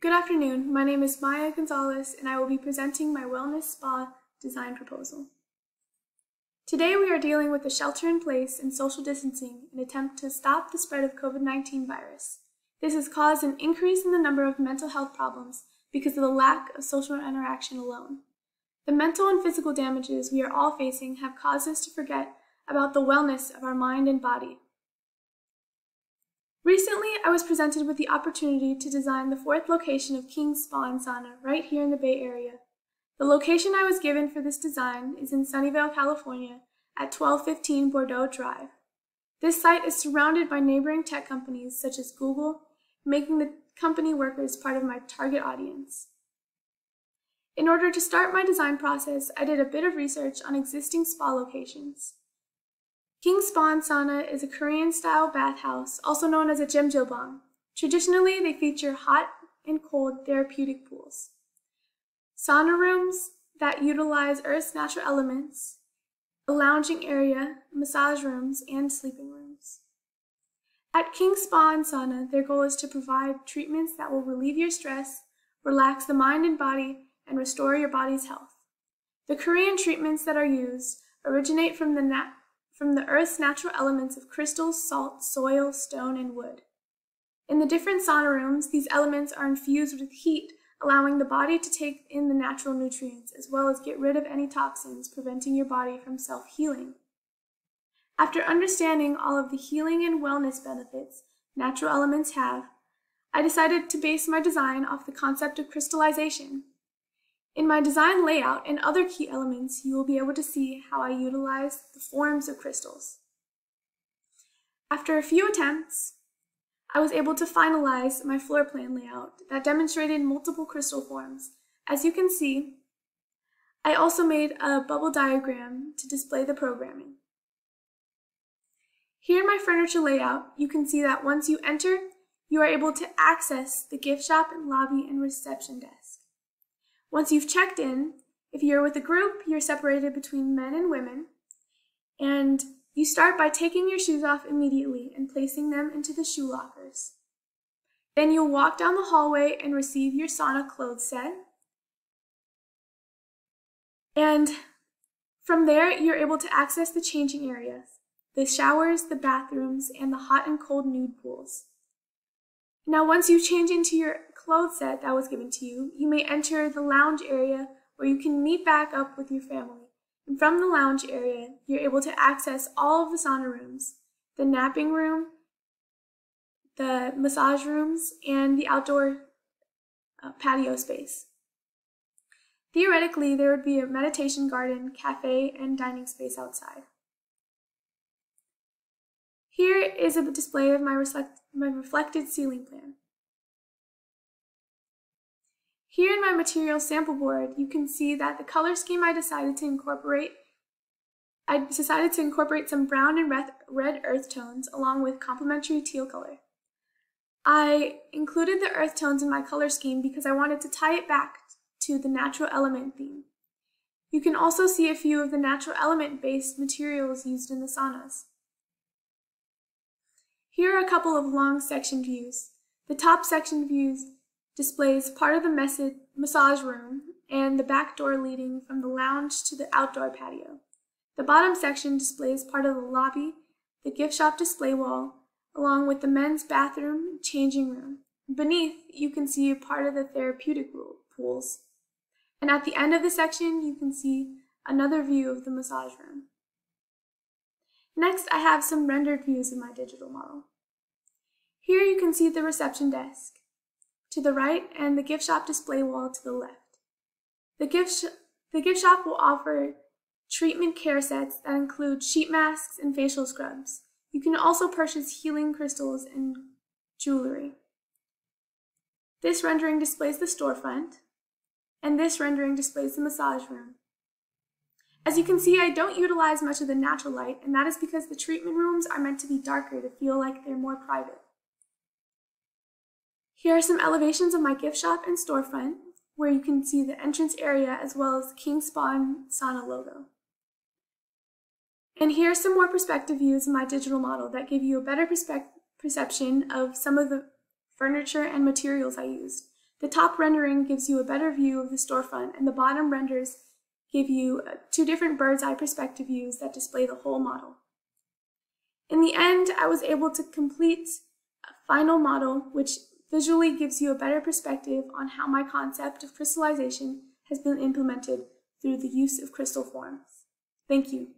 Good afternoon, my name is Gonzalez and I will be presenting my wellness spa design proposal. Today we are dealing with the shelter-in-place and social distancing in an attempt to stop the spread of COVID-19 virus. This has caused an increase in the number of mental health problems because of the lack of social interaction alone. The mental and physical damages we are all facing have caused us to forget about the wellness of our mind and body. Recently, I was presented with the opportunity to design the 4th location of King's Spa and Sauna right here in the Bay Area. The location I was given for this design is in Sunnyvale, California at 1215 Bordeaux Drive. This site is surrounded by neighboring tech companies such as Google, making the company workers part of my target audience. In order to start my design process, I did a bit of research on existing spa locations. King's Spa and Sauna is a Korean-style bathhouse, also known as a jjimjilbang. Traditionally, they feature hot and cold therapeutic pools, sauna rooms that utilize Earth's natural elements, a lounging area, massage rooms, and sleeping rooms. At King's Spa and Sauna, their goal is to provide treatments that will relieve your stress, relax the mind and body, and restore your body's health. The Korean treatments that are used originate from the Earth's natural elements of crystals, salt, soil, stone, and wood. In the different sauna rooms, these elements are infused with heat, allowing the body to take in the natural nutrients, as well as get rid of any toxins, preventing your body from self-healing. After understanding all of the healing and wellness benefits natural elements have, I decided to base my design off the concept of crystallization. In my design layout and other key elements, you will be able to see how I utilize the forms of crystals. After a few attempts, I was able to finalize my floor plan layout that demonstrated multiple crystal forms. As you can see, I also made a bubble diagram to display the programming. Here in my furniture layout, you can see that once you enter, you are able to access the gift shop and lobby and reception desk. Once you've checked in, if you're with a group, you're separated between men and women, and you start by taking your shoes off immediately and placing them into the shoe lockers. Then you'll walk down the hallway and receive your sauna clothes set. And from there, you're able to access the changing areas, the showers, the bathrooms, and the hot and cold nude pools. Now, once you change into your clothes set that was given to you, you may enter the lounge area where you can meet back up with your family. And from the lounge area, you're able to access all of the sauna rooms, the napping room, the massage rooms, and the outdoor patio space. Theoretically, there would be a meditation garden, cafe, and dining space outside. Here is a display of my reflected ceiling plan. Here in my material sample board, you can see that the color scheme I decided to incorporate some brown and red earth tones along with complementary teal color. I included the earth tones in my color scheme because I wanted to tie it back to the natural element theme. You can also see a few of the natural element-based materials used in the saunas. Here are a couple of long section views. The top section views displays part of the massage room and the back door leading from the lounge to the outdoor patio. The bottom section displays part of the lobby, the gift shop display wall, along with the men's bathroom and changing room. Beneath, you can see a part of the therapeutic pools. And at the end of the section, you can see another view of the massage room. Next, I have some rendered views of my digital model. Here you can see the reception desk to the right and the gift shop display wall to the left. The gift shop will offer treatment care sets that include sheet masks and facial scrubs. You can also purchase healing crystals and jewelry. This rendering displays the storefront, and this rendering displays the massage room. As you can see, I don't utilize much of the natural light, and that is because the treatment rooms are meant to be darker to feel like they're more private. Here are some elevations of my gift shop and storefront, where you can see the entrance area as well as the King's Spa and Sauna logo. And here are some more perspective views of my digital model that give you a better perception of some of the furniture and materials I used. The top rendering gives you a better view of the storefront, and the bottom renders give you two different bird's eye perspective views that display the whole model. In the end, I was able to complete a final model which visually gives you a better perspective on how my concept of crystallization has been implemented through the use of crystal forms. Thank you.